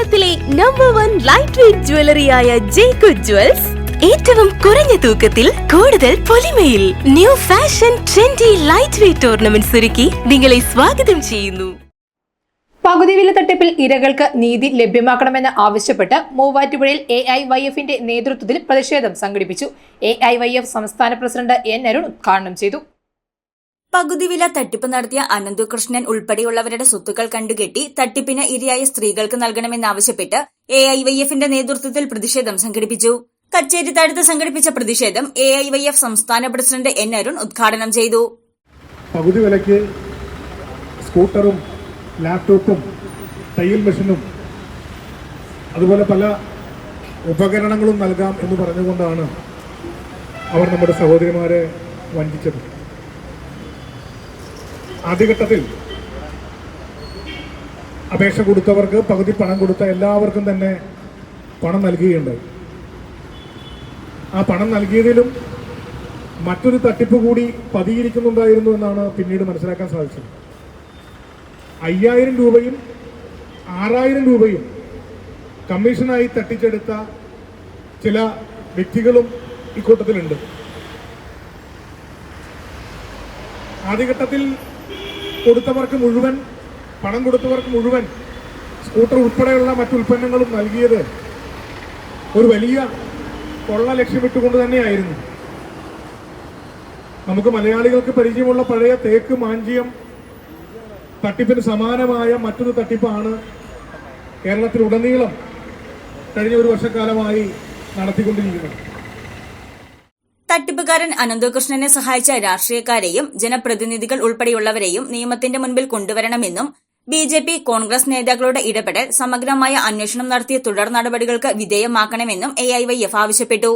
കേരളത്തിലെ number 1 light weight ജ്വല്ലറിയായ Jeko Jewels ഏറ്റവും കുറഞ്ഞ തൂക്കത്തിൽ കൂടുതൽ പൊലിമയിൽ new fashion trendy light weight ornaments ഒരുക്കി നിങ്ങളെ സ്വാഗതം ചെയ്യുന്നു. പകുതി വില തട്ടിപ്പിൽ ഇരകൾക്ക് നീതി ലഭ്യമാക്കണമെന്ന് ആവശ്യപ്പെട്ട് മൂവാറ്റുപുഴയിൽ AIYFന്റെ നേതൃത്വത്തിൽ പ്രതിഷേധം സംഘടിപ്പിച്ചു. AIYF സംസ്ഥാന പ്രസിഡന്റ് N അരുൺ ഉദ്ഘാടനം ചെയ്തു. പകുതിവില തട്ടിപ്പ് നടത്തിയ അനന്തകൃഷ്ണൻ ഉൾപ്പെടെയുള്ളവരുടെ സ്വത്തുക്കൾ കണ്ടുകെട്ടി തട്ടിപ്പിന് ഇരയായ സ്ത്രീകൾക്ക് നൽകണമെന്നാവശ്യപ്പെട്ട് AIYFന്റെ നേതൃത്വത്തിൽ പ്രതിഷേധം സംഘടിപ്പിച്ചു. കച്ചേരിത്താഴത്ത് സംഘടിപ്പിച്ച പ്രതിഷേധം AIYF സംസ്ഥാന പ്രസിഡന്റ് N അരുൺ ഉദ്ഘാടനം ചെയ്തു. പകുതി വിലയ്ക്ക് സ്കൂട്ടറും ലാപ്ടോപ്പും തയ്യൽ മെഷീനും അതുപോലെ പല ഉപകരണങ്ങളും നൽകാം എന്ന് പറഞ്ഞുകൊണ്ടാണ് അവർ നമ്മുടെ സഹോദരിമാരെ വഞ്ചിച്ചത്. ആദ്യഘട്ടത്തിൽ അപേക്ഷ കൊടുത്തവർക്ക് പകുതി പണം കൊടുത്ത എല്ലാവർക്കും തന്നെ പണം നൽകുകയുണ്ടായി. ആ പണം നൽകിയതിലും മറ്റൊരു തട്ടിപ്പ് കൂടി പതിയിരിക്കുന്നുണ്ടായിരുന്നു എന്നാണ് പിന്നീട് മനസ്സിലാക്കാൻ സാധിച്ചത്. 5000 രൂപയും 6000 രൂപയും കമ്മീഷനായി തട്ടിച്ചെടുത്ത ചില വ്യക്തികളും ഇക്കൂട്ടത്തിലുണ്ട്. ആദ്യഘട്ടത്തിൽ പണം കൊടുത്തവർക്ക് മുഴുവൻ സ്കൂട്ടർ ഉൾപ്പെടെയുള്ള മറ്റുൽപ്പന്നങ്ങളും നൽകിയത് ഒരു വലിയ കൊള്ള ലക്ഷ്യമിട്ടുകൊണ്ട് തന്നെയായിരുന്നു. നമുക്ക് മലയാളികൾക്ക് പരിചയമുള്ള പഴയ തേക്ക് മാഞ്ചിയം തട്ടിപ്പിന് സമാനമായ മറ്റൊരു തട്ടിപ്പാണ് കേരളത്തിലുടനീളം കഴിഞ്ഞ ഒരു വർഷക്കാലമായി നടത്തിക്കൊണ്ടിരിക്കുന്നത്. തട്ടിപ്പുകാരൻ അനന്തകൃഷ്ണനെ സഹായിച്ച രാഷ്ട്രീയക്കാരെയും ജനപ്രതിനിധികൾ ഉൾപ്പെടെയുള്ളവരെയും നിയമത്തിന്റെ മുൻപിൽ കൊണ്ടുവരണമെന്നും BJP കോൺഗ്രസ് നേതാക്കളുടെ ഇടപെടൽ സമഗ്രമായ അന്വേഷണം നടത്തിയ തുടർ നടപടികൾക്ക് വിധേയമാക്കണമെന്നും AIYF ആവശ്യപ്പെട്ടു.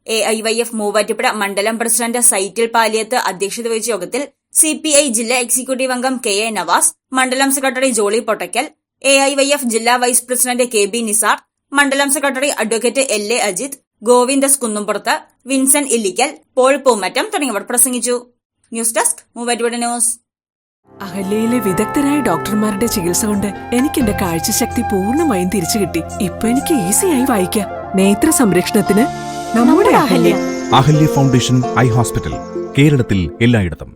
AIYF മൂവാറ്റുപുഴ മണ്ഡലം പ്രസിഡന്റ് സൈറ്റിൽ പാലിയത്ത് അധ്യക്ഷത വഹിച്ച യോഗത്തിൽ CPI ജില്ലാ എക്സിക്യൂട്ടീവ് അംഗം KA നവാസ്, മണ്ഡലം സെക്രട്ടറി ജോളി പൊട്ടക്കൽ, AIYF ജില്ലാ വൈസ് പ്രസിഡന്റ് KB നിസാർ, മണ്ഡലം secretary advocate LA Ajith, Govindas Kunnumpurath, Vincent Illikkal, Paul Poomattam തുടങ്ങിയവർ പ്രസംഗിച്ചു. News desk Muvattupuzha news. അഹല്യയിലെ വിദഗ്ധരായ ഡോക്ടർമാരുടെ ചികിത്സ കൊണ്ട് എനിക്ക് എന്റെ കാഴ്ചശക്തി പൂർണ്ണമായും തിരിച്ചു കിട്ടി. ഇപ്പൊ എനിക്ക് ഈസിയായി വായിക്കാം. നേത്ര സംരക്ഷണത്തിന് നമ്മുടെ Ahalya. Ahalya foundation eye hospital, കേരളത്തിൽ എല്ലായിടത്തും.